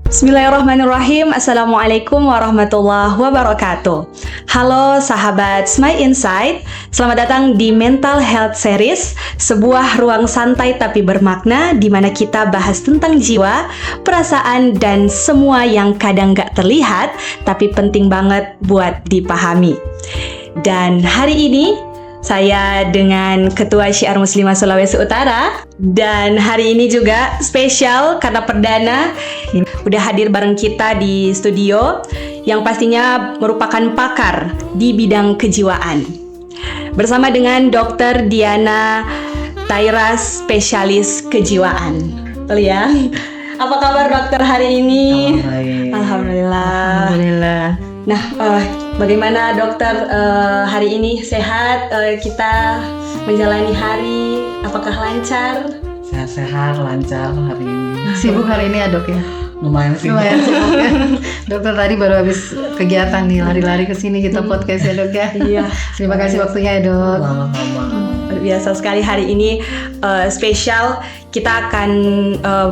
Bismillahirrahmanirrahim. Assalamualaikum warahmatullahi wabarakatuh. Halo sahabat Smile Insight, selamat datang di Mental Health Series, sebuah ruang santai tapi bermakna di mana kita bahas tentang jiwa, perasaan, dan semua yang kadang gak terlihat tapi penting banget buat dipahami. Dan hari ini saya dengan Ketua Syiar Muslimah Sulawesi Utara, dan hari ini juga spesial karena perdana udah hadir bareng kita di studio yang pastinya merupakan pakar di bidang kejiwaan. Bersama dengan Dr. Diana Tairas, spesialis kejiwaan. Betul ya? Apa kabar dokter hari ini? Alhamdulillah. Nah, bagaimana dokter hari ini? Sehat? Kita menjalani hari, apakah lancar? Sehat, lancar hari ini. Sibuk hari ini ya dok ya? Lumayan sibuk ya. Dokter tadi baru habis kegiatan nih, lari-lari ke sini kita podcast ya dok ya. Iya. Terima kasih waktunya ya dok. Lama-lama. Biasa sekali hari ini spesial. Kita akan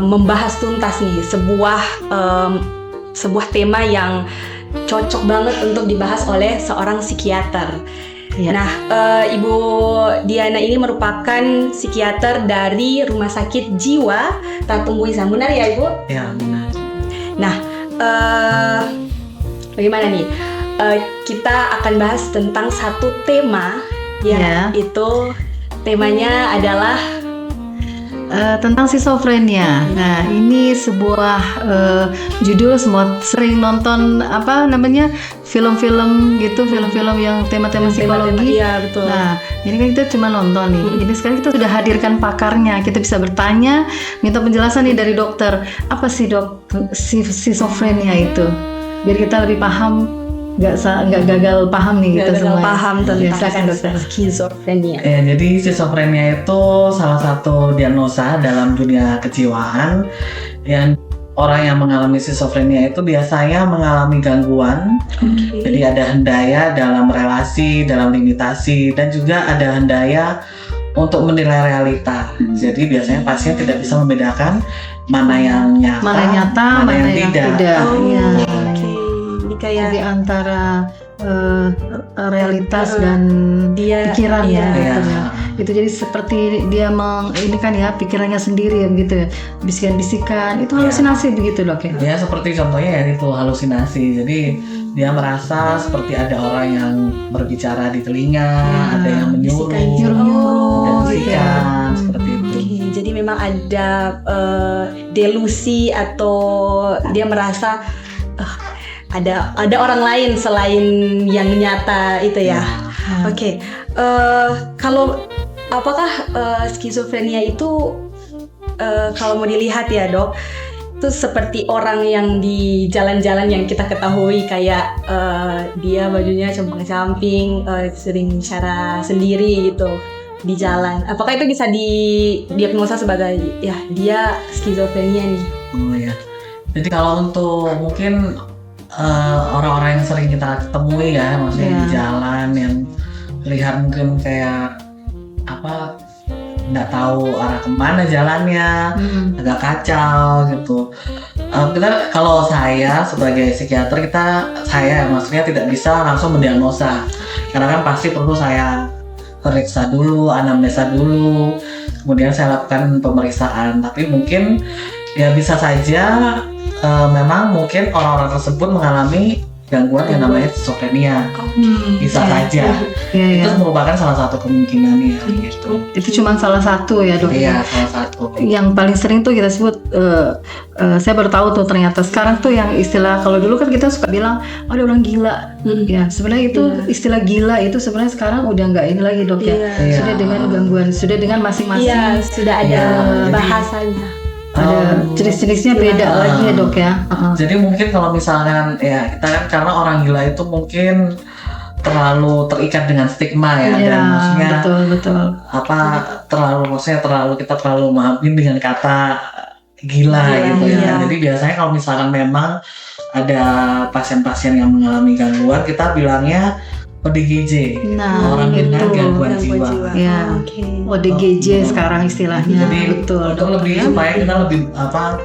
membahas tuntas nih sebuah tema yang cocok banget untuk dibahas oleh seorang psikiater. Ya. Nah, Ibu Diana ini merupakan psikiater dari Rumah Sakit Jiwa Tatumbuhisan. Benar ya Ibu? Ya, benar. Nah, bagaimana nih? Kita akan bahas tentang satu tema ya. Itu temanya adalah tentang skizofrenia. Nah, ini sebuah judul, semua sering nonton film-film gitu, film-film yang tema-tema psikologi. Iya, betul. Nah, ini kan kita cuma nonton nih. Jadi sekarang kita sudah hadirkan pakarnya. Kita bisa bertanya, minta penjelasan nih dari dokter. Apa sih dok skizofrenia itu? Biar kita lebih paham. Nggak gagal paham nih kita semua. Paham tentang dokter skizofrenia. Jadi skizofrenia itu salah satu diagnosa dalam dunia kejiwaan yang orang yang mengalami skizofrenia itu biasanya mengalami gangguan. Jadi ada hendaya dalam relasi, dalam limitasi, dan juga ada hendaya untuk menilai realita. Jadi biasanya pasien tidak bisa membedakan mana yang nyata, mana yang tidak. Jadi antara realitas dan pikiran ya. Itu jadi seperti dia ini kan ya pikirannya sendiri ya begitu ya, bisikan-bisikan itu halusinasi begitu dok ya? Ya seperti contohnya ya itu halusinasi. Jadi dia merasa seperti ada orang yang berbicara di telinga, ada yang menyuruh, bisikan seperti itu. Jadi memang ada delusi atau dia merasa ada orang lain selain yang nyata itu ya. Oke. Kalau apakah skizofrenia itu kalau mau dilihat ya dok, itu seperti orang yang di jalan-jalan yang kita ketahui kayak dia bajunya compang-camping, sering bicara sendiri gitu di jalan. Apakah itu bisa didiagnosa sebagai ya dia skizofrenia nih? Oh ya. Jadi kalau untuk mungkin orang-orang yang sering kita temui ya, maksudnya di jalan yang lihat mungkin kayak nggak tahu arah kemana jalannya, agak kacau gitu. Kalau saya sebagai psikiater maksudnya tidak bisa langsung mendiagnosa, karena kan pasti perlu saya periksa dulu, anamnesa dulu, kemudian saya lakukan pemeriksaan. Tapi mungkin ya bisa saja memang mungkin orang-orang tersebut mengalami gangguan yang namanya skizofrenia. Bisa saja. Itu merupakan salah satu kemungkinannya gitu. Itu cuma salah satu ya dok? Iya, salah satu. Yang paling sering tuh kita sebut, saya baru tahu tuh ternyata sekarang tuh yang istilah, kalau dulu kan kita suka bilang ada orang gila. Ya sebenarnya itu istilah gila itu sebenarnya sekarang udah nggak ini lagi dok ya. Sudah dengan gangguan, sudah dengan masing-masing. Iya, sudah ada bahasanya. Ada jenis-jenisnya beda lagi ya dok ya. Jadi mungkin kalau misalkan ya kita kan karena orang gila itu mungkin terlalu terikat dengan stigma ya, dan maksudnya betul. kita terlalu memahamin dengan kata gila gitu ya. Jadi biasanya kalau misalkan memang ada pasien-pasien yang mengalami gangguan, kita bilangnya ODGJ, Nah, orang dengan itu. gangguan jiwa. Ya. Oke. ODGJ sekarang istilahnya. Jadi betul. untuk lebih Ya. supaya kita lebih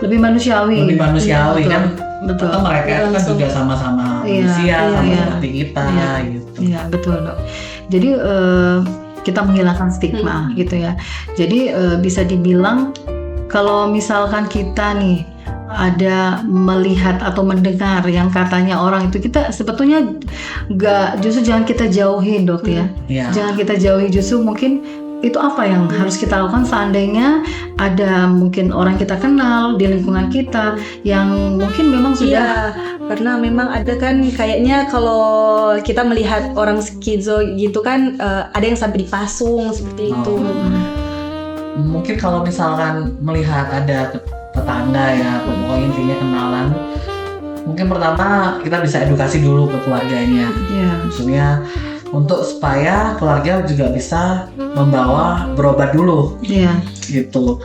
Lebih manusiawi. lebih manusiawi Betul. kan. Betul. Atau mereka itu kan Langsung. juga sama-sama Iya, manusia, sama iya. seperti kita Iya. gitu. Iya, betul, Dok. Jadi kita menghilangkan stigma gitu ya. Jadi bisa dibilang kalau misalkan kita nih ada melihat atau mendengar yang katanya orang itu, kita sebetulnya justru jangan kita jauhin, Dok ya. Iya. Jangan kita jauhi, justru mungkin itu apa yang harus kita lakukan seandainya ada mungkin orang kita kenal di lingkungan kita yang mungkin memang sudah Iya, karena memang ada kan kayaknya kalau kita melihat orang skizo gitu kan ada yang sampai dipasung seperti itu. Mungkin kalau misalkan melihat ada tetangga ya, pokoknya intinya kenalan, mungkin pertama kita bisa edukasi dulu ke keluarganya. ya. Maksudnya untuk supaya keluarga juga bisa membawa berobat dulu Iya. gitu.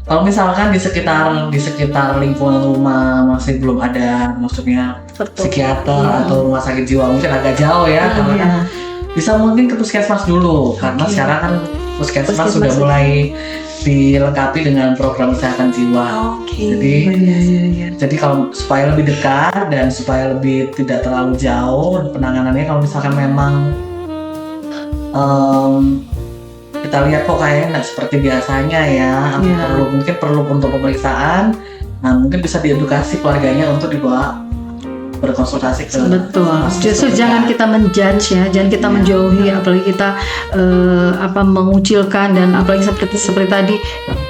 Kalau misalkan di sekitar lingkungan rumah masih belum ada, maksudnya Betul. psikiater atau rumah sakit jiwa, mungkin agak jauh ya, karena kan Iya. bisa mungkin ke puskesmas dulu, karena sekarang kan puskesmas sudah Puskesmas. mulai dilengkapi dengan program kesehatan jiwa. Oke. Jadi Iya. jadi kalau supaya lebih dekat dan supaya lebih tidak terlalu jauh penanganannya, kalau misalkan memang kita lihat kok kayaknya nggak seperti biasanya ya, atau Iya. mungkin perlu untuk pemeriksaan, nah mungkin bisa diedukasi keluarganya untuk dibawa berkonsultasi ke Betul. fasilitas Justru terdekat. jangan kita menjudge ya, jangan kita menjauhi, apalagi kita mengucilkan, dan apalagi seperti tadi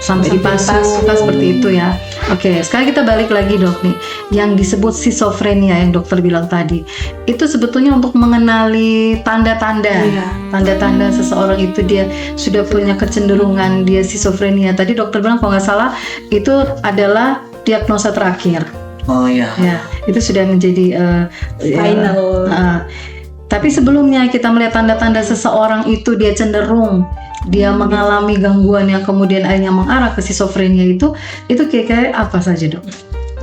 sampai dipasung kan seperti itu ya. Oke, sekarang kita balik lagi, Dok, nih yang disebut schizophrenia yang dokter bilang tadi. Itu sebetulnya untuk mengenali tanda-tanda. Iya. Tanda-tanda seseorang itu dia sudah punya kecenderungan dia schizophrenia. Tadi dokter bilang kalau nggak salah itu adalah diagnosa terakhir. Oh iya. Ya, itu sudah menjadi Final. tapi sebelumnya kita melihat tanda-tanda seseorang itu dia cenderung dia mengalami gangguan yang kemudian akhirnya mengarah ke schizophrenia, itu kayak apa saja, Dok?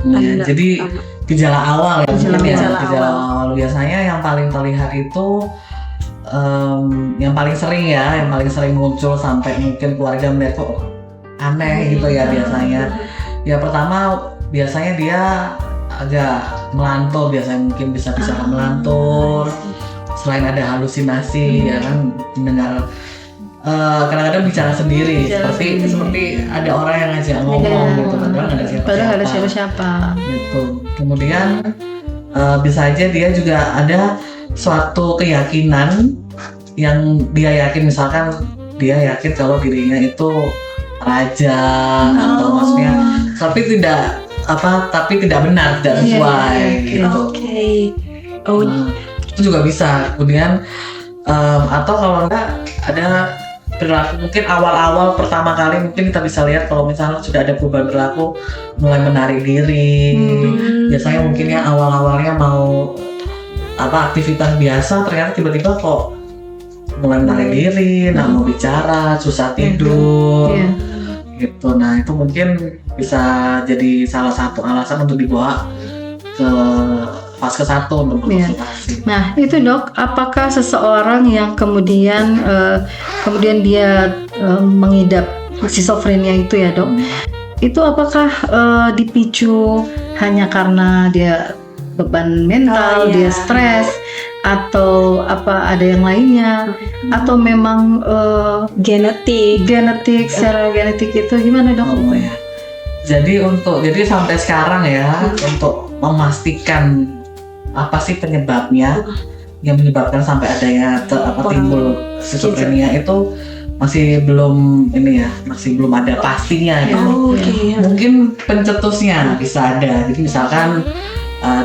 Iya, Ada jadi apa? gejala awal ya, Gejala mungkin ya, awal. gejala awal biasanya yang paling terlihat itu yang paling sering muncul sampai mungkin keluarga melihat kok aneh gitu ya biasanya. Ya pertama biasanya dia agak melantur, biasanya mungkin bisa melantur. Selain ada halusinasi ya kan, mendengar kadang-kadang bicara sendiri, seperti ada orang yang ngajak ngomong gitu, padahal nggak ada siapa-siapa. Gitu. Kemudian bisa aja dia juga ada suatu keyakinan yang dia yakin, misalkan dia yakin kalau dirinya itu raja atau maksudnya tapi tidak benar, tidak sesuai gitu. Oke. Oh, Itu juga bisa. Kemudian atau kalau enggak ada perilaku, mungkin awal-awal pertama kali mungkin kita bisa lihat kalau misalnya sudah ada perubahan perilaku, mulai menarik diri. Biasanya mungkin ya awal-awalnya mau aktivitas biasa, ternyata tiba-tiba kok mulai menarik diri, nggak mau bicara, susah tidur. Iya. Gitu. Nah itu mungkin bisa jadi salah satu alasan untuk dibawa ke fase 1 untuk konsultasi. Nah itu, Dok, apakah seseorang yang kemudian dia mengidap schizophrenia itu ya, Dok, itu apakah dipicu hanya karena dia beban mental, dia stres, atau ada yang lainnya, atau memang genetik secara genetik itu gimana, Dok? Oh, ya. Jadi sampai sekarang ya, untuk memastikan apa sih penyebabnya yang menyebabkan sampai adanya timbul schizophrenia itu masih belum ada pastinya gitu. Mungkin pencetusnya bisa ada, jadi misalkan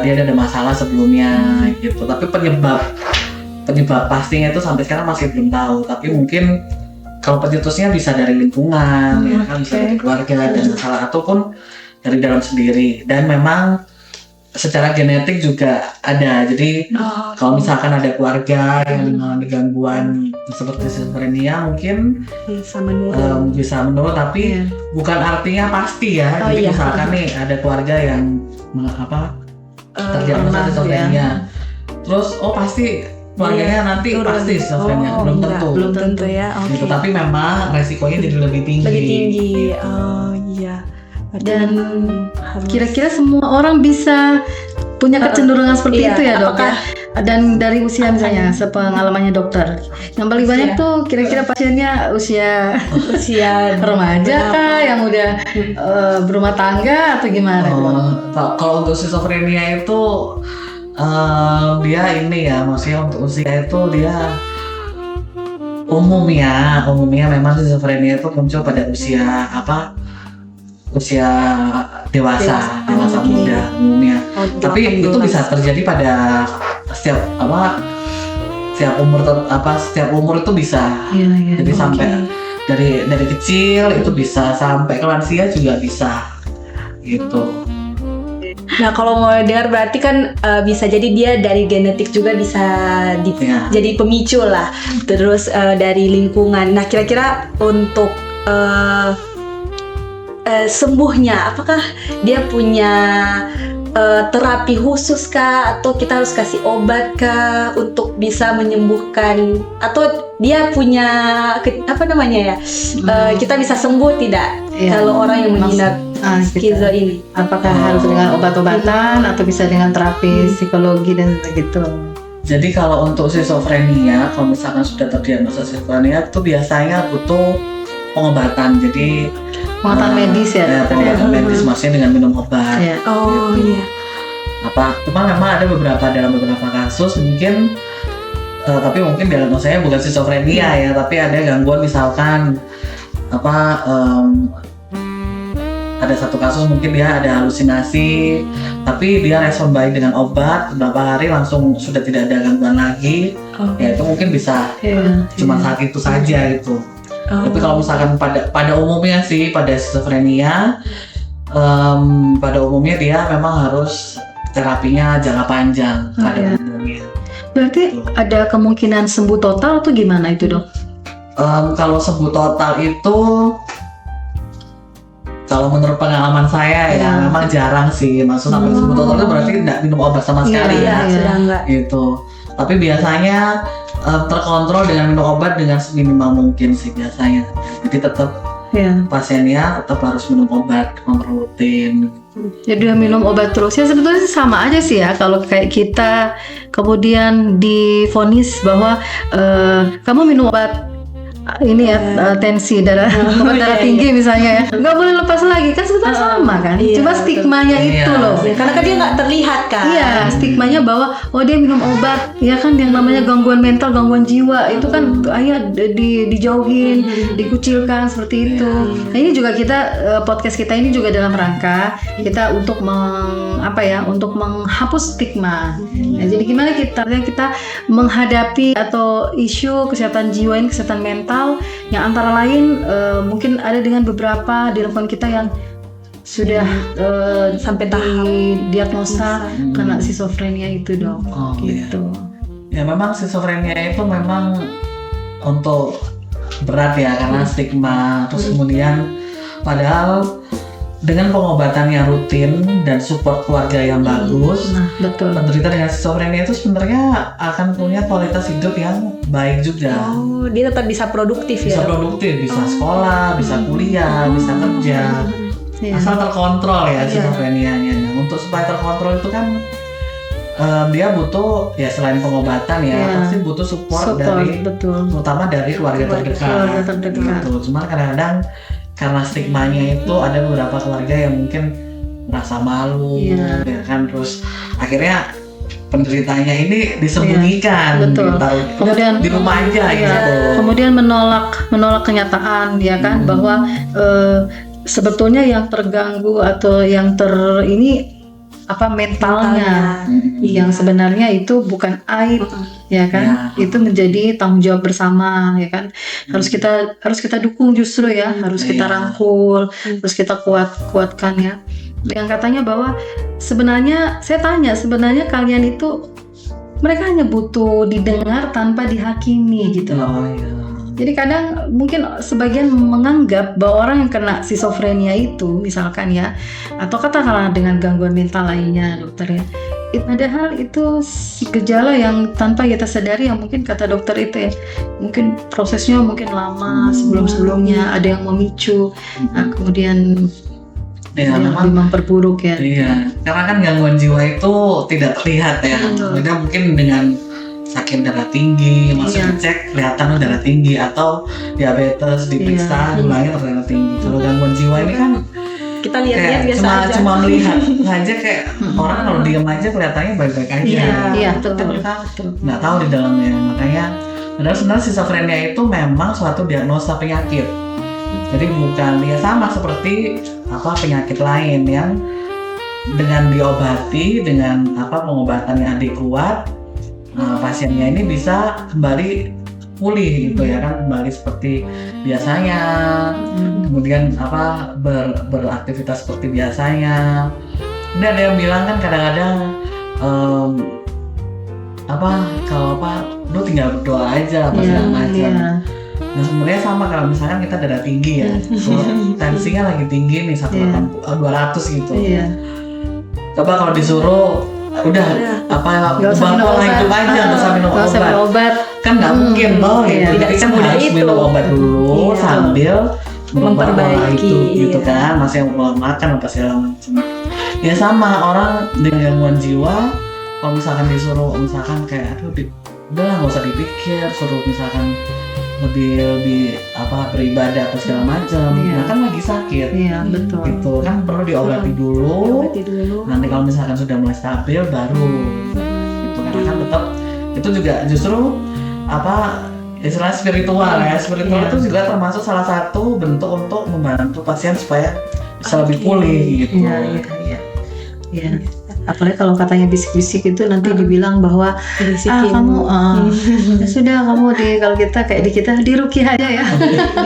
dia ada masalah sebelumnya gitu, tapi penyebab pastinya itu sampai sekarang masih belum tahu. Tapi mungkin kalau pencetusnya bisa dari lingkungan, ya kan, bisa dari keluarga dan masalah, ataupun dari dalam sendiri. Dan memang secara genetik juga ada. Jadi kalau misalkan ada keluarga yang mengalami gangguan seperti schizophrenia, mungkin bisa menurun, tapi bukan artinya pasti ya. Jadi misalkan nih ada keluarga yang terdiagnosa schizophrenia, terus pasti keluarganya nanti turun. pasti schizophrenia, belum enggak, tentu. belum tentu ya. Oke. Gitu. Tapi memang resikonya jadi lebih tinggi. Lebih tinggi. Gitu. Oh iya. Berarti Dan harus- kira-kira semua orang bisa punya kecenderungan seperti iya, itu ya dok apakah- ya? Dan dari usia misalnya sepengalamannya dokter, yang paling banyak tuh kira-kira pasiennya usia usia remaja kah, yang udah berumah tangga atau gimana? Dok? Kalau untuk schizophrenia itu dia ini ya, maksudnya untuk usia itu dia umumnya memang schizophrenia itu muncul pada usia usia dewasa Oke. muda umumnya. Oh, Tapi itu 18. bisa terjadi pada setiap umur itu bisa. Iya. Jadi Oke. sampai dari kecil itu bisa sampai ke lansia juga bisa. Gitu. Nah kalau mau dengar berarti kan bisa jadi dia dari genetik juga bisa Iya. jadi pemicu lah. Terus dari lingkungan. Nah kira-kira untuk sembuhnya, apakah dia punya terapi khusus kah, atau kita harus kasih obat kah untuk bisa menyembuhkan, atau dia punya kita bisa sembuh tidak Iya. kalau orang yang mengidap Gitu. skizo ini? Apakah harus dengan obat-obatan atau bisa dengan terapi psikologi dan begitu? Jadi kalau untuk schizophrenia, kalau misalkan sudah terdiagnosa schizophrenia itu biasanya butuh pengobatan. Jadi Pengobatan medis ya? pengobatan medis maksudnya dengan minum obat. Iya. Oh iya. Cuma memang ada dalam beberapa kasus mungkin tapi mungkin diagnosanya bukan schizophrenia ya, tapi ada gangguan misalkan ada satu kasus mungkin dia ada halusinasi, tapi dia respon baik dengan obat, beberapa hari langsung sudah tidak ada gangguan lagi. Ya itu mungkin bisa cuma saat itu saja gitu. Tapi kalau misalkan pada umumnya sih pada schizophrenia pada umumnya dia memang harus terapinya jangka panjang pada umumnya. Berarti ada kemungkinan sembuh total atau gimana itu dok? Kalau sembuh total itu kalau menurut pengalaman saya ya memang jarang sih. Maksud sampai sembuh total itu berarti tidak minum obat sama sekali ya. Sudah enggak. Gitu. Tapi biasanya terkontrol dengan minum obat dengan seminimal mungkin sih biasanya. Jadi tetap pasiennya tetap harus minum obat rutin. Jadi dia minum obat terus ya, sebetulnya sih sama aja sih ya. Kalau kayak kita kemudian divonis bahwa kamu minum obat ini ya tensi darah, obat darah tinggi misalnya ya, nggak boleh lepas lagi, kan sebetulnya sama kan. Iya, Cuma stigmanya Iya. itu loh. Ya, karena kan dia nggak terlihat kan. Iya, stigmanya bahwa dia minum obat, ya kan, yang namanya gangguan mental, gangguan jiwa itu kan dijauhin, dikucilkan seperti itu. Nah ini juga kita podcast kita ini juga dalam rangka kita untuk untuk menghapus stigma. Nah, jadi gimana kita menghadapi atau isu kesehatan jiwa ini, kesehatan mental yang antara lain mungkin ada dengan beberapa di lingkungan kita yang sudah sampai tahap diagnosa kena schizophrenia itu dong. Gitu. Ya memang schizophrenia itu memang untuk berat ya karena stigma, terus kemudian padahal dengan pengobatan yang rutin dan support keluarga yang bagus, Nah, betul. penderita dengan schizophrenia itu sebenarnya akan punya kualitas hidup yang baik juga. Oh, dia tetap bisa produktif Bisa ya. produktif, bisa sekolah, bisa kuliah, bisa kerja. Iya. Asal terkontrol ya schizophrenia-nya. Untuk supaya terkontrol itu kan dia butuh ya selain pengobatan ya pasti butuh support dari betul. terutama dari keluarga Keluarga terdekat. Gitu. Cuma kadang-kadang karena stigmanya itu ada beberapa keluarga yang mungkin merasa malu ya kan, terus akhirnya penderitanya ini disembunyikan, betul. ditaruh Kemudian di rumah aja gitu. Kemudian menolak kenyataan ya kan, bahwa sebetulnya yang terganggu atau yang mentalnya yang sebenarnya itu bukan aib ya kan, itu menjadi tanggung jawab bersama ya kan. Harus kita dukung justru ya, harus kita rangkul, harus kita kuatkan ya. Yang katanya bahwa sebenarnya kalian itu mereka hanya butuh didengar tanpa dihakimi gitu. Jadi kadang mungkin sebagian menganggap bahwa orang yang kena schizophrenia itu misalkan ya, atau katakanlah dengan gangguan mental lainnya dokter ya, Padahal itu gejala yang tanpa kita sadari, yang mungkin kata dokter itu ya, mungkin prosesnya mungkin lama sebelum-sebelumnya ada yang memicu, nah, kemudian Ya, yang memang lebih memperburuk ya. iya, karena kan gangguan jiwa itu tidak terlihat ya. Betul. Beda mungkin dengan sakit darah tinggi, masuk Iya. dicek kelihatan darah tinggi, atau diabetes diperiksa gulanya ternyata tinggi. Kalau gangguan jiwa ini kan Kita lihat-lihat kayak biasa aja. cuma melihat aja, kayak orang kalau diam aja kelihatannya baik-baik aja. Iya, betul. Tapi mereka nggak tahu di dalamnya. Makanya padahal sebenarnya schizophrenia itu memang suatu diagnosa penyakit. Jadi bukan ya sama seperti penyakit lain yang dengan diobati dengan pengobatan yang adekuat, pasiennya ini bisa kembali pulih gitu ya kan, kembali seperti biasanya, kemudian beraktivitas seperti biasanya. Ini ada yang bilang kan kadang-kadang lu tinggal berdoa aja segala macam. Nah sebenarnya sama kalau misalkan kita darah tinggi ya, tensinya lagi tinggi nih 200 gitu. Coba kalau disuruh udah ubah pola hidup aja, nggak usah minum obat. Kan nggak mungkin loh, gitu. Jadi kan harus minum obat dulu sambil merubah pola hidup gitu kan, masih yang pola makan apa segala macam. Ya sama orang dengan gangguan jiwa, kalau misalkan disuruh kayak udahlah nggak usah dipikir, suruh misalkan lebih beribadah atau segala macam, nah kan lagi sakit, Betul. gitu kan perlu diobati dulu. Nanti kalau misalkan sudah mulai stabil baru, gitu karena kan tetap itu juga justru istilah spiritual ya, itu juga termasuk salah satu bentuk untuk membantu pasien supaya bisa lebih pulih gitu. Iya. Apalagi kalau katanya bisik-bisik itu nanti dibilang bahwa kamu ya sudah kamu kalau kita kayak di kita diruqyah aja ya.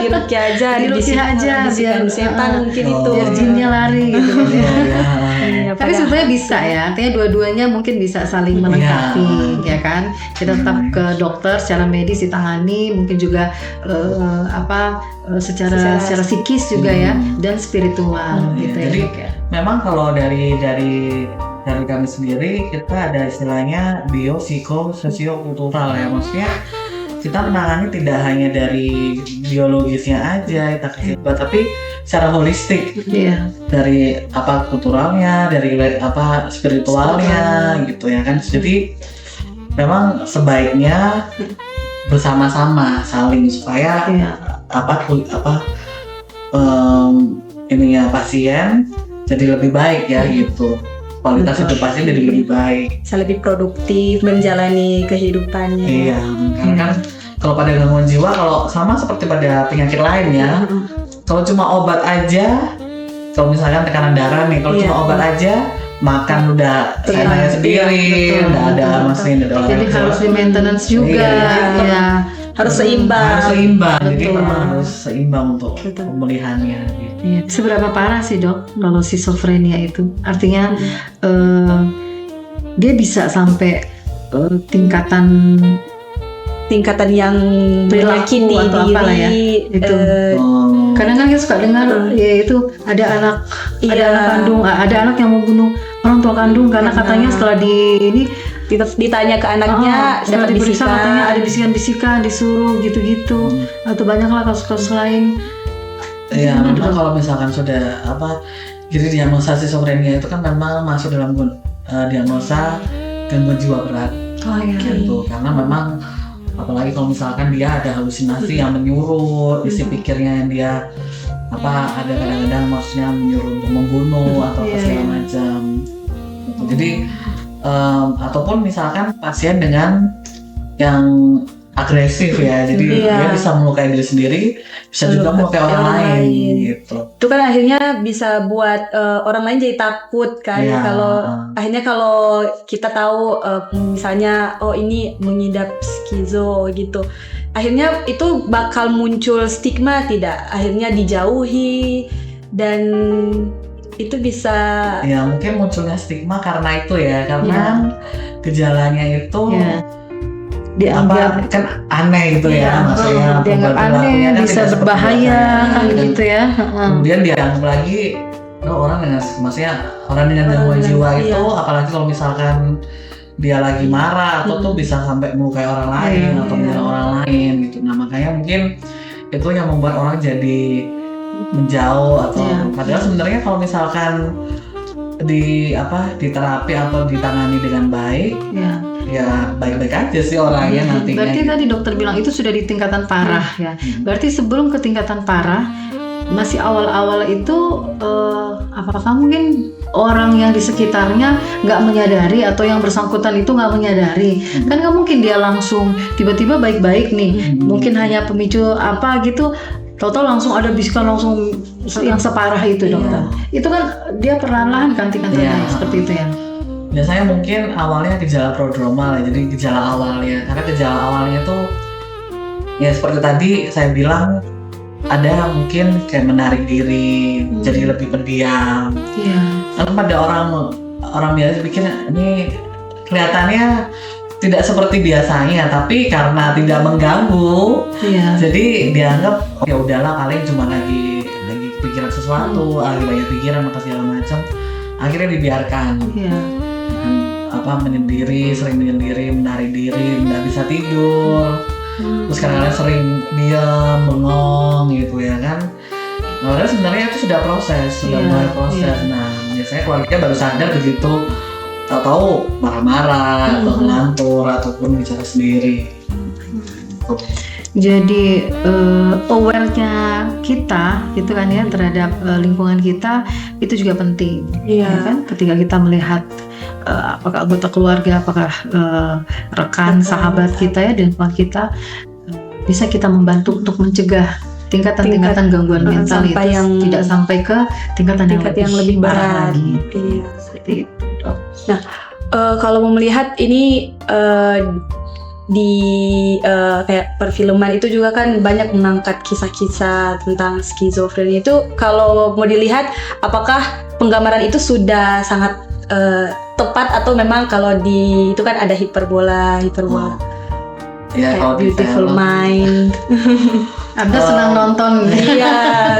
Diruqyah aja, Diruqyah aja biar setan mungkin itu. Biar jinnya lari gitu. Iya, Tapi sebetulnya bisa ya, artinya dua-duanya mungkin bisa saling melengkapi, ya kan? Kita tetap ke dokter secara medis ditangani, mungkin juga secara psikis juga ya, dan spiritual gitu ya. Jadi memang kalau dari kami sendiri kita ada istilahnya biopsikososiokultural ya, maksudnya kita menangani tidak hanya dari biologisnya aja tapi secara holistik, dari kulturalnya, dari spiritualnya gitu ya kan. Jadi memang sebaiknya bersama-sama saling supaya pasien jadi lebih baik ya gitu. Kualitas hidup pasien jadi lebih baik, bisa lebih produktif menjalani kehidupannya. Iya, karena kan kalau pada gangguan jiwa, kalau sama seperti pada penyakit lain ya, kalau cuma obat aja, kalau misalkan tekanan darah nih, kalau cuma obat aja, makan udah seenaknya sendiri, udah ada mesin, udah olahraga. Jadi harus di maintenance juga, harus seimbang. Jadi memang harus seimbang untuk pemulihannya. Gitu. Iya. Seberapa parah sih dok kalau schizophrenia itu? Artinya dia bisa sampai tingkatan yang menyakiti atau apalah ya itu. Kadang kan kita suka dengar ya itu ada anak kandung, ada anak yang mau bunuh orang tua kandung karena katanya setelah ditanya ke anaknya dapat bisikan, katanya ada bisikan-bisikan disuruh gitu-gitu, atau banyaklah kasus-kasus lain. Ya memang kalau misalkan sudah jadi diagnosa schizophrenia itu kan memang masuk dalam diagnosa gangguan jiwa berat. Gitu. Karena memang apalagi kalau misalkan dia ada halusinasi yang menyuruh, isi pikirnya yang dia ada kadang-kadang maksudnya menyuruh untuk membunuh atau segala macam. Jadi ataupun misalkan pasien dengan yang agresif ya, jadi dia bisa melukai diri sendiri, bisa juga melukai orang lain gitu. Itu kan akhirnya bisa buat orang lain jadi takut kan. Akhirnya kalau kita tahu misalnya ini mengidap skizo gitu, akhirnya itu bakal muncul stigma tidak, akhirnya dijauhi, dan itu bisa mungkin munculnya stigma karena itu ya, karena gejalanya itu dianggap kan aneh gitu ya, maksudnya dianggap aneh, kan bisa berbahaya kan gitu ya. Kemudian dianggap lagi orang dengan maksudnya orang dengan gangguan jiwa itu apalagi kalau misalkan dia lagi marah atau tuh bisa sampai melukai orang lain atau menyerang orang lain gitu. Nah makanya mungkin itu yang membuat orang jadi menjauh atau padahal sebenarnya kalau misalkan di terapi atau ditangani dengan baik ya baik-baik aja sih orangnya nantinya. Berarti tadi dokter bilang itu sudah di tingkatan parah ya. Berarti sebelum ke tingkatan parah masih awal-awal itu apakah mungkin orang yang di sekitarnya nggak menyadari atau yang bersangkutan itu nggak menyadari? Kan nggak mungkin dia langsung tiba-tiba baik-baik nih. Mungkin hanya pemicu apa gitu, tahu-tahu langsung ada bisikan langsung yang separah itu dokter. Itu kan dia perlahan-lahan kan tingkatannya seperti itu ya. Biasanya mungkin awalnya gejala prodromal ya, jadi gejala awalnya. Karena gejala awalnya tuh ya seperti tadi saya bilang ada mungkin kayak menarik diri, jadi lebih pendiam. Karena pada orang biasa pikir ini kelihatannya tidak seperti biasanya, tapi karena tidak mengganggu, jadi dianggap ya udahlah paling cuma lagi pikiran sesuatu, lagi banyak pikiran apa segala macam. Akhirnya dibiarkan. Menyendiri, sering menyendiri, menarik diri, nggak bisa tidur. Terus kadang-kadang sering diam, bengong gitu ya kan. Nah, padahal sebenarnya itu sudah mulai proses. Nah, biasanya keluarga baru sadar begitu tahu-tahu marah-marah atau ngantur ataupun bicara sendiri. Jadi aware-nya kita gitu kan ya terhadap lingkungan kita itu juga penting. Ya kan? Ketika kita melihat apakah anggota keluarga, apakah rekan, sahabat kita ya dan teman kita bisa kita membantu untuk mencegah tingkatan-tingkatan gangguan mental itu tidak sampai ke tingkatan yang lebih berat lagi. Seperti itu. Nah, kalau mau melihat ini di kayak perfilman itu juga kan banyak mengangkat kisah-kisah tentang skizofrenia itu. Kalau mau dilihat apakah penggambaran itu sudah sangat tepat atau memang kalau di itu kan ada hiperbola ya, kayak Beautiful Mind. Anda senang nonton? Iya,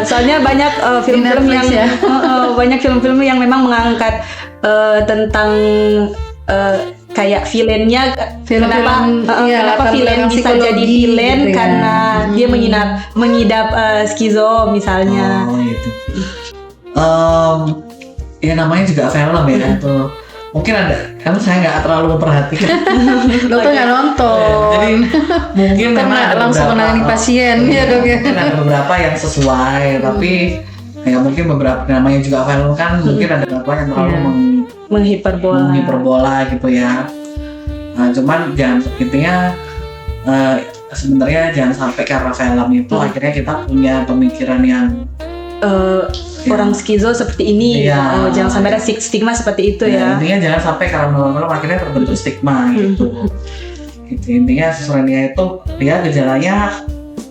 soalnya banyak film-film yang banyak film-film yang memang mengangkat tentang kayak villainnya, kenapa villain bisa jadi villain gitu karena dia mengidap skizo misalnya. Gitu. Ya namanya juga film ya tuh. Mungkin ada, kan saya nggak terlalu memperhatikan. Dokter nggak nonton. Jadi mungkin memang ada langsung menangani pasien ya dok ya. Mungkin ada beberapa yang sesuai, tapi ya mungkin beberapa namanya juga film kan mungkin ada beberapa yang terlalu menghiperbola gitu ya. Nah, cuman jangan intinya sebenarnya jangan sampai karena film itu akhirnya kita punya pemikiran yang orang skizo seperti ini, jangan sampai ada stigma seperti itu ya. Intinya jangan sampai karena film akhirnya terbentuk stigma gitu. Intinya skizofrenia itu dia gejalanya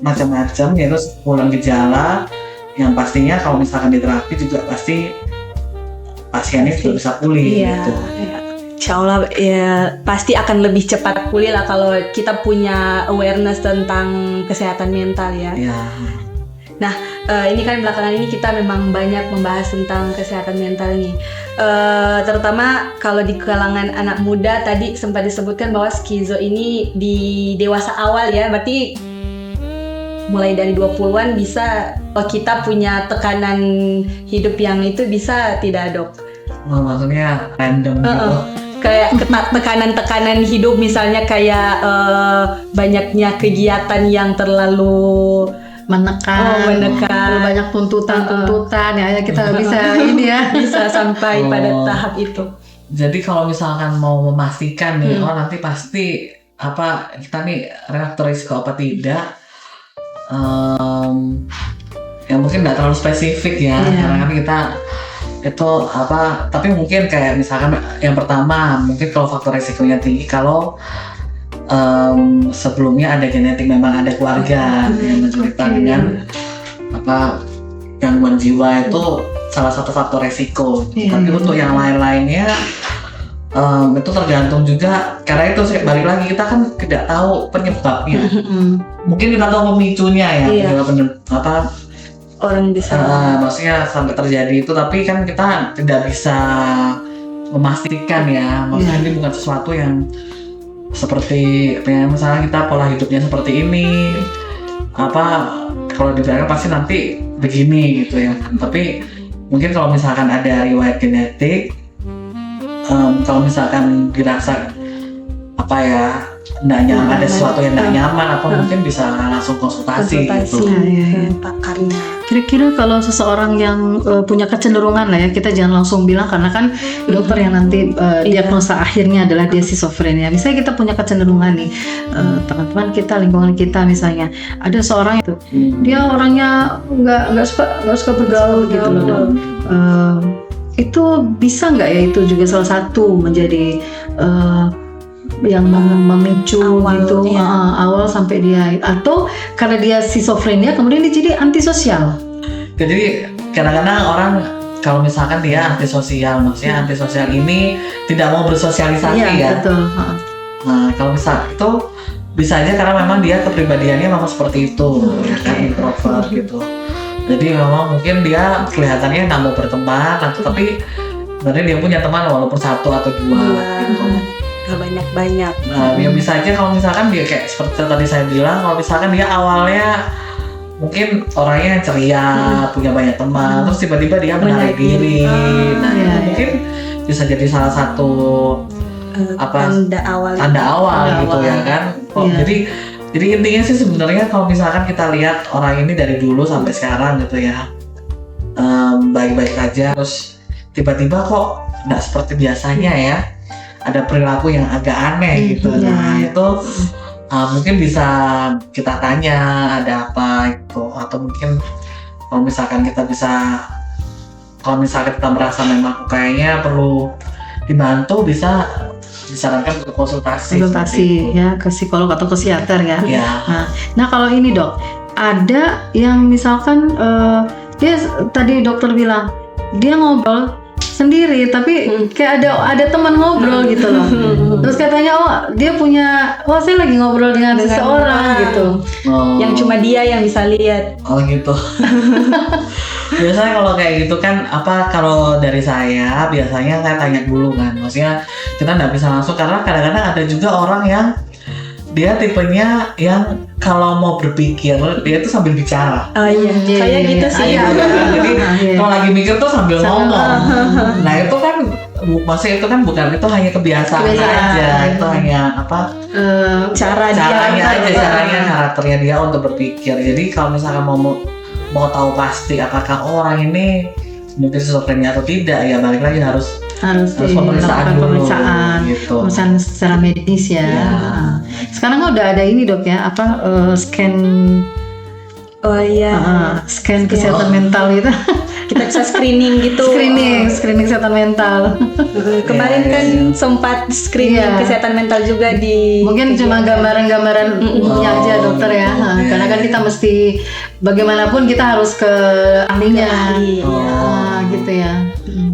macam-macam, yaitu 10 gejala yang pastinya kalau misalkan di terapi juga pasti pasiennya sudah bisa pulih gitu. Insya Allah ya pasti akan lebih cepat pulih lah kalau kita punya awareness tentang kesehatan mental ya. Nah, ini kan belakangan ini kita memang banyak membahas tentang kesehatan mental nih. Terutama kalau di kalangan anak muda tadi sempat disebutkan bahwa skizo ini di dewasa awal ya, berarti mulai dari 20-an bisa kita punya tekanan hidup yang itu bisa tidak dok? Maksudnya random gitu? Kayak tekanan-tekanan hidup misalnya kayak banyaknya kegiatan yang terlalu menekan, banyak tuntutan ya kita bisa ini ya bisa sampai pada tahap itu. Jadi kalau misalkan mau memastikan nih nanti pasti kita nih reaktor risiko apa tidak, ya mungkin nggak terlalu spesifik ya karena kan kita itu tapi mungkin kayak misalkan yang pertama mungkin kalau faktor risikonya tinggi kalau sebelumnya ada genetik, memang ada keluarga yang menderita dengan gangguan jiwa itu salah satu faktor resiko. Tapi untuk yang lain-lainnya itu tergantung juga karena itu balik lagi kita kan tidak tahu penyebabnya. Mungkin kita tahu pemicunya ya, orang bisa. Maksudnya sampai terjadi itu, tapi kan kita tidak bisa memastikan ya. Maksudnya ini bukan sesuatu yang seperti misalnya kita pola hidupnya seperti ini, kalau dibiarkan pasti nanti begini gitu ya. Tapi mungkin kalau misalkan ada riwayat genetik, kalau misalkan dirasa nggak nyaman, ada sesuatu yang nggak nyaman, mungkin bisa langsung konsultasi gitu. Pakarnya. Kira-kira kalau seseorang yang punya kecenderungan lah ya, kita jangan langsung bilang karena kan dokter yang nanti diagnosa akhirnya adalah dia schizophrenia. Misalnya kita punya kecenderungan nih, teman-teman kita, lingkungan kita misalnya, ada seorang itu dia orangnya nggak suka bergaul gitu loh. Itu bisa nggak ya, itu juga salah satu menjadi yang memicu awal, gitu awal sampai dia, atau karena dia schizophrenia kemudian dia jadi antisosial. Jadi kadang-kadang orang kalau misalkan dia antisosial, maksudnya antisosial ini tidak mau bersosialisasi ya. Betul. Nah kalau misal itu bisa aja karena memang dia kepribadiannya memang seperti itu, ya kan, introvert gitu. Jadi memang mungkin dia kelihatannya nggak mau berteman, tapi sebenarnya dia punya teman walaupun 1 atau 2 gitu. Gak banyak-banyak. Nah, ya bisa aja kalau misalkan dia kayak seperti tadi saya bilang, kalau misalkan dia awalnya mungkin orangnya ceria, punya banyak teman, terus tiba-tiba dia menarik diri. Nah, itu mungkin bisa jadi salah satu tanda awal gitu ya kan. Jadi intinya sih sebenarnya kalau misalkan kita lihat orang ini dari dulu sampai sekarang gitu ya, baik-baik aja, terus tiba-tiba kok nggak seperti biasanya ya, ada perilaku yang agak aneh gitu. Nah itu mungkin bisa kita tanya ada apa gitu, atau mungkin kalau misalkan kita merasa memang kayaknya perlu dibantu, bisa disarankan untuk konsultasi ya ke psikolog atau ke psikiater ya. Ya. Nah kalau ini dok, ada yang misalkan dia tadi dokter bilang dia ngobrol sendiri tapi kayak ada teman ngobrol gitu loh. Terus katanya dia punya, saya lagi ngobrol dengan seseorang gitu. Yang cuma dia yang bisa lihat. Oh gitu. Biasanya kalau kayak gitu kan, kalau dari saya biasanya saya tanya dulu kan. Maksudnya kita nggak bisa langsung, karena kadang-kadang ada juga orang yang dia tipenya yang kalau mau berpikir dia tuh sambil bicara. Oh iya, kayak gitu sih. Jadi kalau lagi mikir tuh sambil ngomong. Nah itu kan, maksudnya itu kan bukan, itu hanya kebiasaan aja. Itu hanya caranya karakternya dia untuk berpikir. Jadi kalau misalkan mau tahu pasti apakah orang ini mungkin schizophrenia atau tidak, ya balik lagi harus pemeriksaan dulu, gitu. Pemeriksaan secara medis ya. Sekarang kan udah ada ini dok ya, scan. Oh iya. Scan kesehatan mental gitu. Kita bisa screening gitu. Screening kesehatan mental. Kemarin kan sempat screening kesehatan mental juga di. Mungkin cuma gambaran-gambaran umumnya aja dokter ya. Karena kan kita mesti bagaimanapun kita harus ke ahlinya. Gitu ya.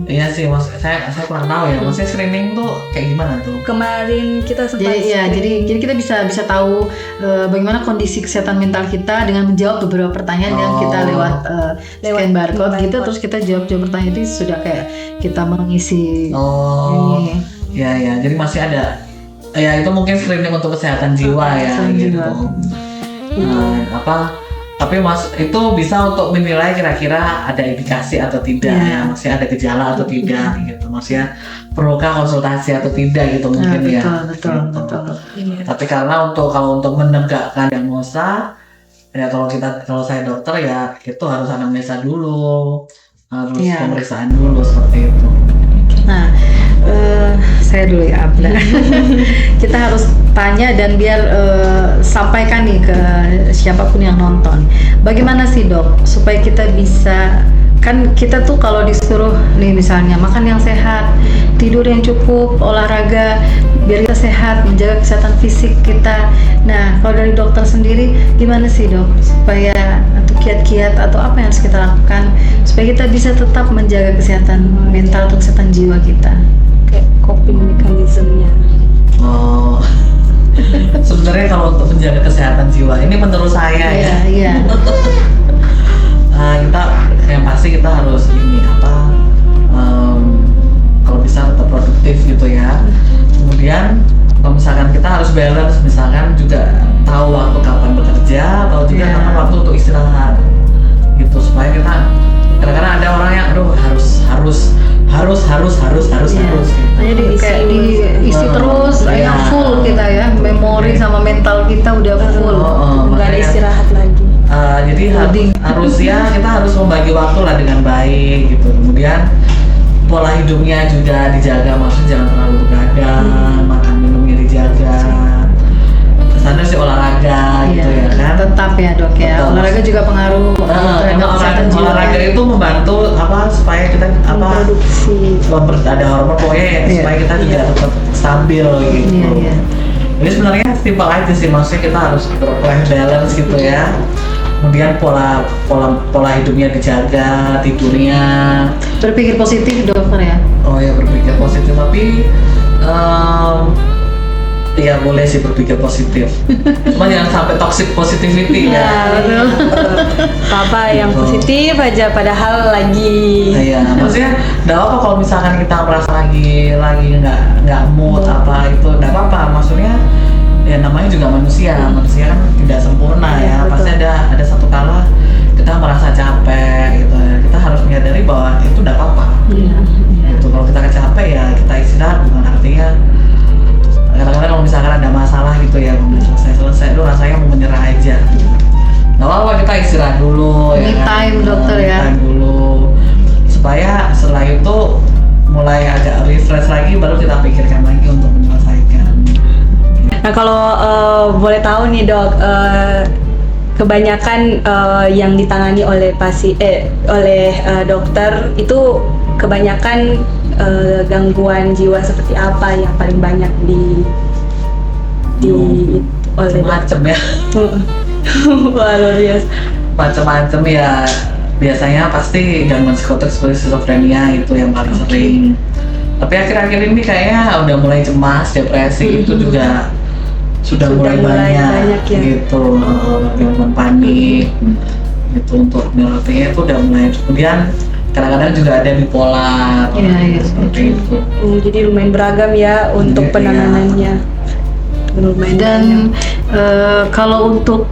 Iya sih, saya kurang tahu ya. Maksudnya screening tuh kayak gimana tuh? Kemarin kita sempat jadi kita bisa tahu bagaimana kondisi kesehatan mental kita dengan menjawab beberapa pertanyaan yang kita lewat scan barcode gitu, terus kita jawab pertanyaan itu sudah kayak kita mengisi ini. Ya, jadi masih ada. Ya itu mungkin screening untuk kesehatan jiwa ya gitu. Tapi itu bisa untuk menilai kira-kira ada indikasi atau tidak ya, maksudnya ada gejala atau tidak gitu, maksudnya perlukah konsultasi atau tidak gitu mungkin betul. Tapi karena kalau untuk menegakkan diagnosa ya, kalau saya dokter ya itu harus anamnesa dulu, harus pemeriksaan dulu seperti itu. Nah, saya dulu ya Abla. Kita harus tanya dan biar sampaikan nih ke siapapun yang nonton. Bagaimana sih dok supaya kita bisa, kan kita tuh kalau disuruh nih misalnya makan yang sehat, tidur yang cukup, olahraga biar kita sehat, menjaga kesehatan fisik kita. Nah kalau dari dokter sendiri gimana sih dok supaya, atau kiat-kiat atau apa yang harus kita lakukan supaya kita bisa tetap menjaga kesehatan mental atau kesehatan jiwa kita? Kayak coping mekanismenya. Sebenarnya kalau untuk menjaga kesehatan jiwa ini menurut saya kita yang pasti kita harus ini kalau bisa tetap produktif gitu ya. Kemudian kalau misalkan kita harus balance, misalkan juga tahu waktu kapan bekerja, tahu juga kapan waktu untuk istirahat gitu, supaya kita kadang-kadang ada orang yang harus gitu. Hanya diisi terus, yang full kita ya, memori sama mental kita udah full, nggak ada istirahat lagi. Jadi harus ya kita harus membagi waktu lah dengan baik gitu. Kemudian pola hidupnya juga dijaga, maksudnya jangan terlalu begadang, makan minumnya dijaga, kesana sih olahraga gitu ya kan. Tetap ya dok ya, Betul. olahraga juga pengaruh terhadap kesehatan jiwa. Olahraga itu membantu supaya kita Produksi ada hormon pokoknya ya, supaya kita juga tetap stabil gitu. Jadi sebenarnya simpel aja sih, maksudnya kita harus work-life balance gitu ya. Kemudian pola hidupnya dijaga, tidurnya. Berpikir positif dokter ya. Oh ya, berpikir positif, tapi ya boleh sih berpikir positif. Cuma jangan sampai toxic positivity ya. Betul. apa yang positif aja padahal lagi Iya, maksudnya nggak apa kalau misalkan kita merasa lagi nggak mood apa itu nggak apa-apa. Maksudnya ya namanya juga manusia kan tidak sempurna ya. Pasti ada satu kala kita merasa capek gitu. Kita harus menyadari bahwa itu nggak apa-apa. Gitu. Kalau kita capek ya kita istirahat, bukan artinya kadang-kadang kalau misalkan ada masalah gitu ya, selesai lu rasanya mau menyerah aja. Nggak apa-apa, kita istirahat dulu ya. Me time dokter ya. Me time dulu supaya setelah itu mulai agak refresh lagi, baru kita pikirkan lagi untuk menyelesaikan. Nah kalau boleh tahu nih dok, kebanyakan yang ditangani oleh dokter itu kebanyakan gangguan jiwa seperti apa yang paling banyak oleh Macem ya. Wah, luar biasa. Macem-macem ya. Biasanya pasti gangguan psikotik seperti skizofrenia itu yang paling sering. Tapi akhir-akhir ini kayaknya udah mulai cemas, depresi itu juga sudah mulai banyak ya. Gitu, gangguan panik gitu. Untuk neurotiknya itu udah mulai. Kemudian kadang-kadang juga ada bipolar, seperti itu. Jadi lumayan beragam ya untuk penanganannya. Lumayan Dan kalau untuk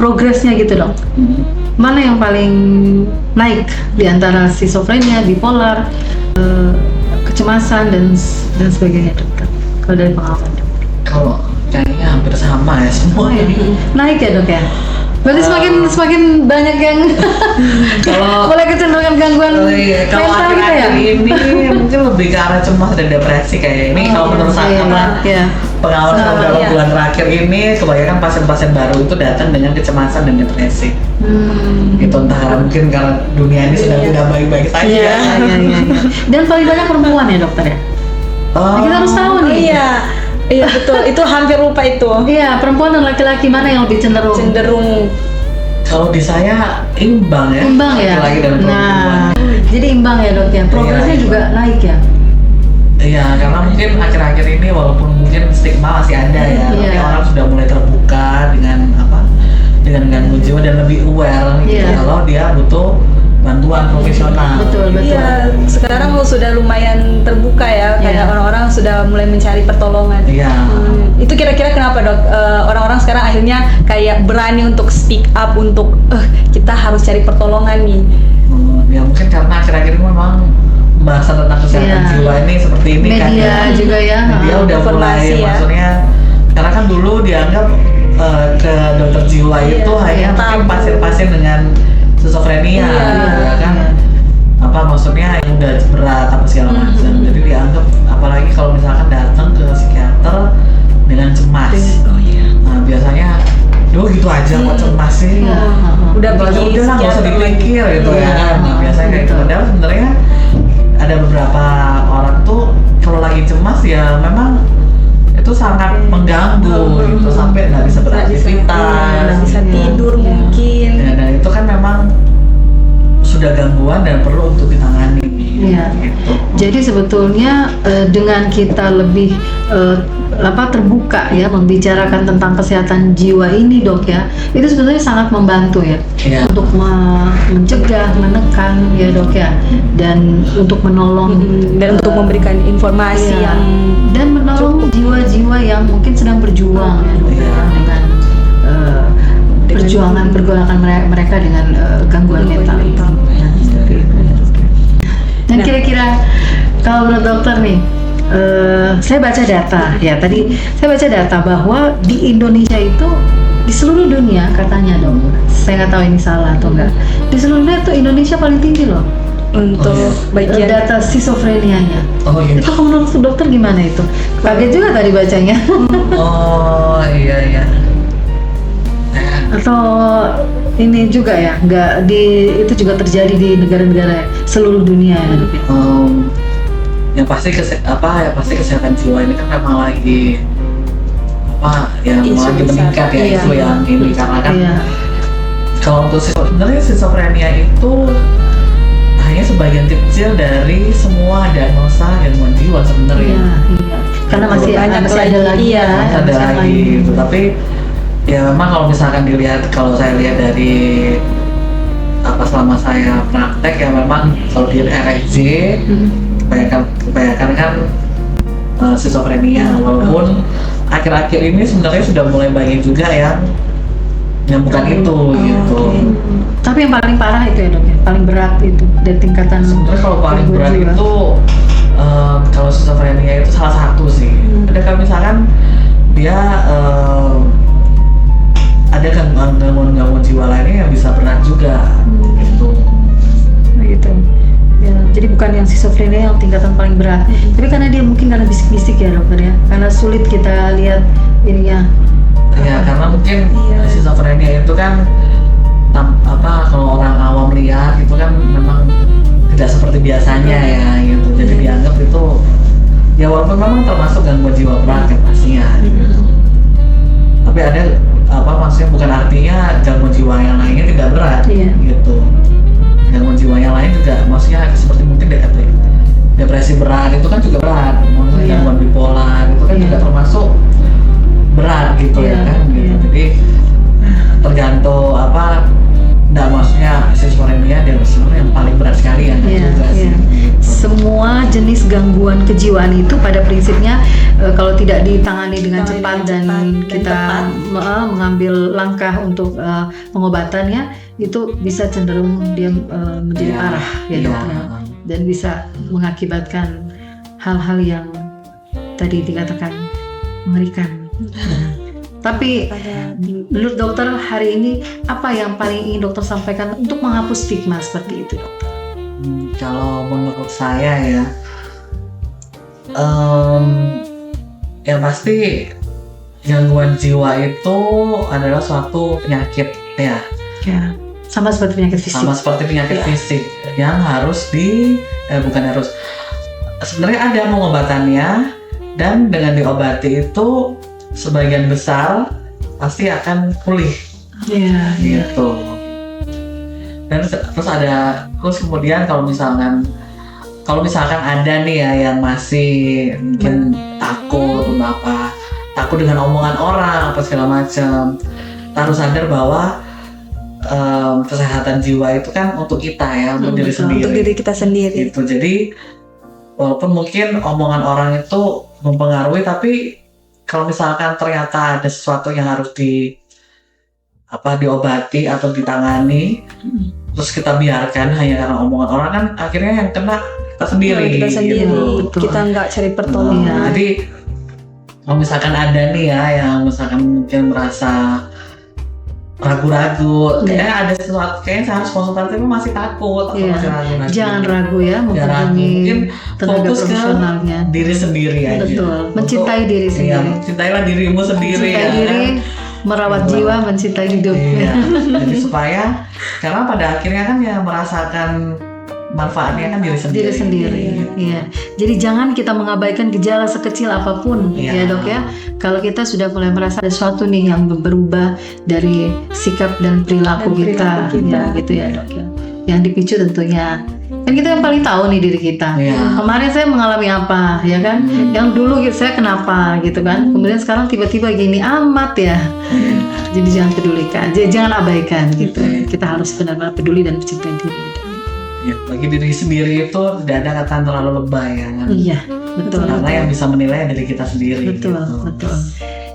progresnya gitu dong, mana yang paling naik di antara skizofrenia, bipolar, kecemasan dan sebagainya dokter? Kalau dari pengalaman dokter? Kalau kayaknya hampir sama ya semua. Naik ya dok ya? Berarti semakin banyak yang Kalau mulai kecenderungan gangguan kalau mental gitu ya? akhir-akhir ini mungkin lebih ke arah cemas dan depresi kayak ini. Kalau menurut saya pengalaman beberapa bulan terakhir ini kebanyakan pasien-pasien baru itu datang dengan kecemasan dan depresi. Itu entah mungkin karena dunia ini sedang tidak baik-baik saja. Iya. Dan paling banyak perempuan ya dokter ya? Kita harus tahu nih. Iya betul, itu hampir lupa itu. Iya, perempuan dan laki-laki mana yang lebih cenderung? Kalau di saya imbang ya. Imbang ya. Laki-laki dan perempuan. Jadi imbang ya dok ya. Progresnya juga naik ya. Iya, karena mungkin akhir-akhir ini walaupun mungkin stigma masih ada ya, tapi orang sudah mulai terbuka dengan gangguan jiwa dan lebih aware gitu kalau dia butuh bantuan profesional. Betul. Iya, sekarang sudah lumayan terbuka ya, kayak orang-orang sudah mulai mencari pertolongan. Iya. Itu kira-kira kenapa dok? Orang-orang sekarang akhirnya kayak berani untuk speak up untuk kita harus cari pertolongan nih. Ya mungkin karena akhir-akhir ini memang pembahasan tentang kesehatan jiwa ini seperti ini media kan ya. juga ya. Media udah mulai maksudnya karena kan dulu dianggap ke dokter jiwa itu hanya mungkin pasien-pasien dengan skizofrenia ya kan. Maksudnya yang udah berat apa segala macam. Jadi dianggap apalagi kalau misalkan datang ke psikiater dengan cemas. Nah, biasanya gitu aja kok cemas sih. Udah lah nggak usah dipikir gitu ya kan. Nah, biasanya kayak gitu. Padahal sebenarnya ada beberapa orang tuh kalau lagi cemas ya memang itu sangat mengganggu gitu, sampai nggak bisa beraktivitas, nggak bisa tidur mungkin. Ya, dan itu kan memang sudah gangguan dan perlu untuk ditangani. Iya. Gitu. Jadi sebetulnya dengan kita lebih terbuka ya membicarakan tentang kesehatan jiwa ini, Dok ya, itu sebetulnya sangat membantu ya Iya. untuk mencegah, menekan ya, Dok ya, dan untuk menolong Dan untuk memberikan informasi iya, yang dan menolong jiwa-jiwa yang mungkin sedang berjuang ya, Dok ya, Iya. dengan perjuangan mereka dengan gangguan mental. Ya, seperti itu ya, Dok. Dan Nah. kira-kira kalau menurut dokter nih, saya baca data ya, tadi saya baca data bahwa di Indonesia itu di seluruh dunia katanya, Dok, saya nggak tahu ini salah atau enggak, di seluruh dunia tuh Indonesia paling tinggi loh untuk bagian data schizophrenia-nya. Oh Itu gitu. kalau menurut dokter gimana itu? Kaget juga tadi bacanya. Oh iya. Atau ini juga ya, nggak itu juga terjadi di negara-negara seluruh dunia ya, Dok? Yang pasti kesehatan jiwa ini kan memang lagi Isu lagi besar. meningkat ya, Iya. isu yang ini karena kan Iya. kalau untuk sebenarnya schizophrenia itu hanya sebagian kecil dari semua diagnosa gangguan jiwa sebenarnya. Iya. Karena masih Banyak ada lagi, lagi iya. ya, Ada masih lagi lain. gitu. Tapi ya memang kalau saya lihat dari selama saya praktek ya memang kalau di RSJ kebanyakan kan schizophrenia, walaupun akhir-akhir ini sebenarnya sudah mulai banyak juga yang bukan itu gitu. Tapi yang paling parah itu ya, Dok ya, paling berat itu dan tingkatan Sebenarnya kalau paling gangguan berat jiwa. itu kalau schizophrenia itu salah satu sih. Ada kalau misalkan dia ada gangguan jiwa lainnya yang bisa berat juga gitu. Nah, gitu. Ya, jadi bukan yang schizophrenia yang tingkatan paling berat, tapi karena dia mungkin karena bisik-bisik ya, Dokter ya, karena sulit kita lihat ininya. Ya karena mungkin schizophrenia itu kan kalau orang awam lihat itu kan memang tidak seperti biasanya ya gitu. Jadi dianggap itu ya walaupun memang termasuk gangguan jiwa berat kan pastinya. Gitu. Tapi ada maksudnya bukan artinya gangguan jiwa yang lainnya tidak berat gitu. Gangguan jiwa yang lain juga maksudnya seperti mungkin depresi berat itu kan juga berat. Maksudnya gangguan bipolar itu kan juga termasuk berat gitu ya kan gitu. Jadi tergantung enggak maksudnya schizophrenia dia sebenarnya yang paling berat sekali ya juga sih. Gitu. Semua jenis gangguan kejiwaan itu pada prinsipnya kalau tidak ditangani dengan cepat dan kita mengambil langkah untuk pengobatannya itu bisa cenderung dia menjadi parah ya, Dok ya. Dan bisa mengakibatkan hal-hal yang tadi dikatakan mengerikan. Tapi menurut dokter hari ini apa yang paling ingin dokter sampaikan untuk menghapus stigma seperti itu, Dokter? Kalau menurut saya ya, yang pasti gangguan jiwa itu adalah suatu penyakit ya. Ya, sama seperti penyakit fisik. Sama seperti penyakit fisik yang harus sebenarnya ada pengobatannya, dan dengan diobati itu sebagian besar pasti akan pulih. Iya. Gitu. Dan terus kemudian kalau misalkan ada nih ya yang masih mungkin takut dengan omongan orang apa segala macam, harus sadar bahwa kesehatan jiwa itu kan untuk kita ya, untuk diri sendiri. Untuk diri kita sendiri. Gitu. Jadi walaupun mungkin omongan orang itu mempengaruhi, tapi kalau misalkan ternyata ada sesuatu yang harus diobati atau ditangani, terus kita biarkan hanya karena omongan orang, kan akhirnya yang kena kita sendiri. Gitu. Kita nggak cari pertolongan. Jadi kalau misalkan ada nih ya yang misalkan mungkin merasa ragu-ragu, kayaknya ada sesuatu, kayaknya saya harus konsultasi tapi masih takut atau masih ragu-ragu. Jangan ragu ya Mungkin menghubungi tenaga fokus profesionalnya. ke diri sendiri aja. Betul, mencintai diri sendiri. Iya, cintailah dirimu sendiri. Mencintai diri, merawat jiwa, mencintai hidup. Iya. Jadi supaya karena pada akhirnya kan ya merasakan manfaatnya kan diri sendiri. Iya. Jadi jangan kita mengabaikan gejala sekecil apapun, ya Dok ya. Kalau kita sudah mulai merasa ada sesuatu nih yang berubah dari sikap dan perilaku kita, ya gitu ya Dok ya. yang dipicu tentunya. Kan kita yang paling tahu nih diri kita. Iya. Kemarin saya mengalami apa, ya kan? Yang dulu saya kenapa, gitu kan? Kemudian sekarang tiba-tiba gini amat ya. Jadi jangan pedulikan, jangan abaikan gitu. Kita harus benar-benar peduli dan mencintai diri. Ya, bagi diri sendiri itu tidak ada kata yang terlalu lebay ya kan? Iya, betul. Karena yang bisa menilai diri kita sendiri. Betul, gitu. betul.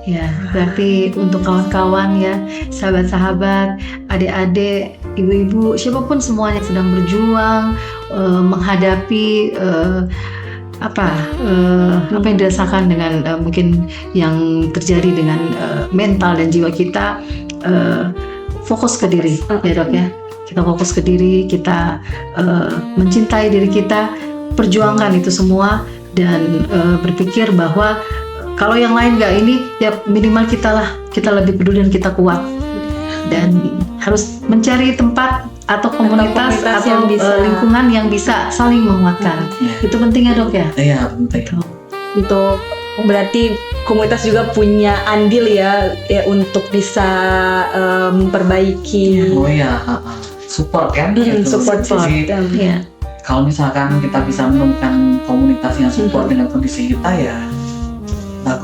Ya, berarti untuk kawan-kawan ya, sahabat-sahabat, adik-adik, ibu-ibu, siapapun semuanya sedang berjuang menghadapi apa yang dirasakan dengan mungkin yang terjadi dengan mental dan jiwa kita, fokus ke diri, ya dok ya. Kita fokus ke diri, kita mencintai diri kita, perjuangkan itu semua dan berpikir bahwa kalau yang lain nggak ini, ya minimal kita lebih peduli dan kita kuat. Dan harus mencari tempat atau komunitas atau yang bisa. Lingkungan yang bisa saling menguatkan. Itu penting ya dok ya? Iya, penting. Untuk berarti komunitas juga punya andil ya untuk bisa memperbaiki Oh iya, support kan? Gitu. support Jadi, Iya. kalau misalkan kita bisa menemukan komunitas yang support dengan kondisi kita ya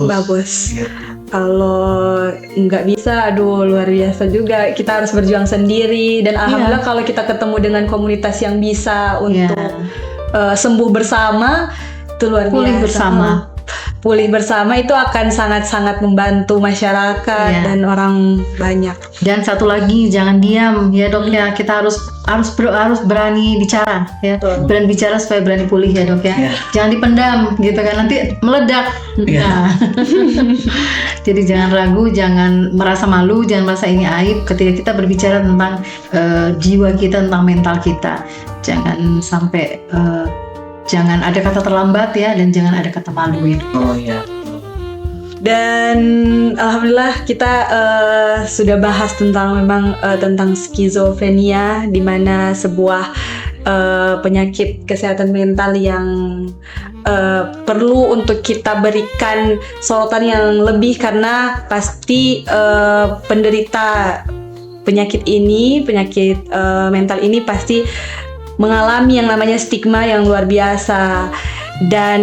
bagus. Gitu. Kalau nggak bisa, aduh luar biasa juga. Kita harus berjuang sendiri dan alhamdulillah kalau kita ketemu dengan komunitas yang bisa untuk sembuh bersama, itu luar biasa. Pulih bersama itu akan sangat-sangat membantu masyarakat dan orang banyak. Dan satu lagi, jangan diam ya dok ya. Kita harus berani bicara ya. Berani bicara supaya berani pulih ya dok ya. Jangan dipendam gitu kan, nanti meledak. Nah. Jadi jangan ragu, jangan merasa malu, jangan merasa ini aib ketika kita berbicara tentang jiwa kita, tentang mental kita. Jangan sampai jangan ada kata terlambat ya, dan jangan ada kata malu ya. Oh iya. Dan alhamdulillah kita sudah bahas tentang tentang skizofrenia, di mana sebuah penyakit kesehatan mental yang perlu untuk kita berikan sorotan yang lebih, karena pasti penderita penyakit mental ini pasti mengalami yang namanya stigma yang luar biasa. Dan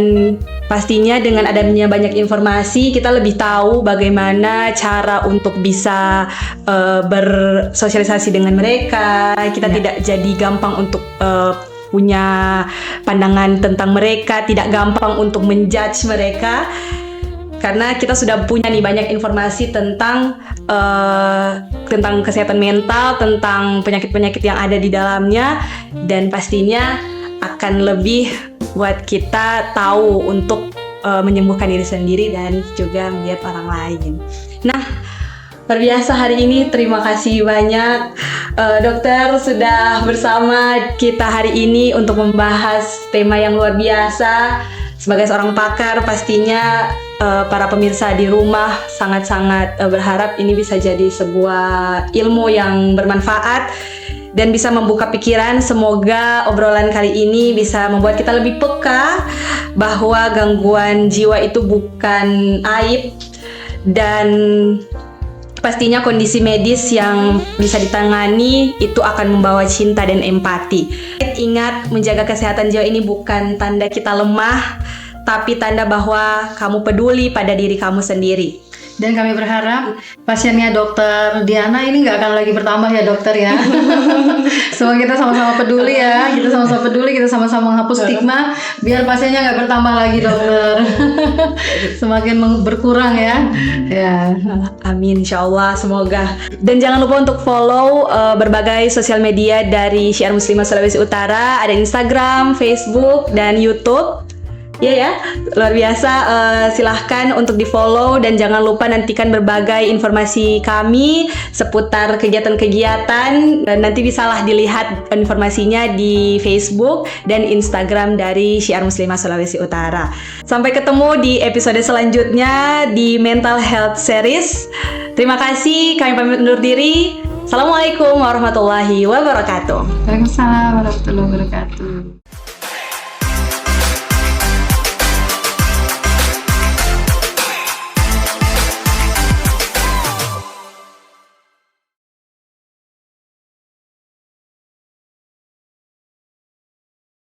pastinya dengan adanya banyak informasi, kita lebih tahu bagaimana cara untuk bisa bersosialisasi dengan mereka. Kita tidak jadi gampang untuk punya pandangan tentang mereka, tidak gampang untuk menjudge mereka, karena kita sudah punya nih banyak informasi tentang kesehatan mental, tentang penyakit-penyakit yang ada di dalamnya, dan pastinya akan lebih buat kita tahu untuk menyembuhkan diri sendiri dan juga melihat orang lain. Nah, luar biasa hari ini. Terima kasih banyak dokter sudah bersama kita hari ini untuk membahas tema yang luar biasa. Sebagai seorang pakar, pastinya para pemirsa di rumah sangat-sangat berharap ini bisa jadi sebuah ilmu yang bermanfaat dan bisa membuka pikiran. Semoga obrolan kali ini bisa membuat kita lebih peka bahwa gangguan jiwa itu bukan aib, dan pastinya kondisi medis yang bisa ditangani itu akan membawa cinta dan empati. Ingat, menjaga kesehatan jiwa ini bukan tanda kita lemah, tapi tanda bahwa kamu peduli pada diri kamu sendiri. Dan kami berharap pasiennya dokter Diana ini nggak akan lagi bertambah ya dokter ya. Semoga kita sama-sama peduli ya, kita sama-sama menghapus stigma biar pasiennya nggak bertambah lagi dokter. Semakin berkurang ya. Ya. Amin, insyaallah, semoga. Dan jangan lupa untuk follow berbagai sosial media dari Syiar Muslimah Sulawesi Utara. Ada Instagram, Facebook, dan YouTube. Ya, luar biasa. Silahkan untuk di follow, dan jangan lupa nantikan berbagai informasi kami seputar kegiatan-kegiatan. Nanti bisalah dilihat informasinya di Facebook dan Instagram dari Syiar Muslimah Sulawesi Utara. Sampai ketemu di episode selanjutnya di Mental Health Series. Terima kasih, kami pamit undur diri. Assalamualaikum warahmatullahi wabarakatuh. Waalaikumsalam warahmatullahi wabarakatuh.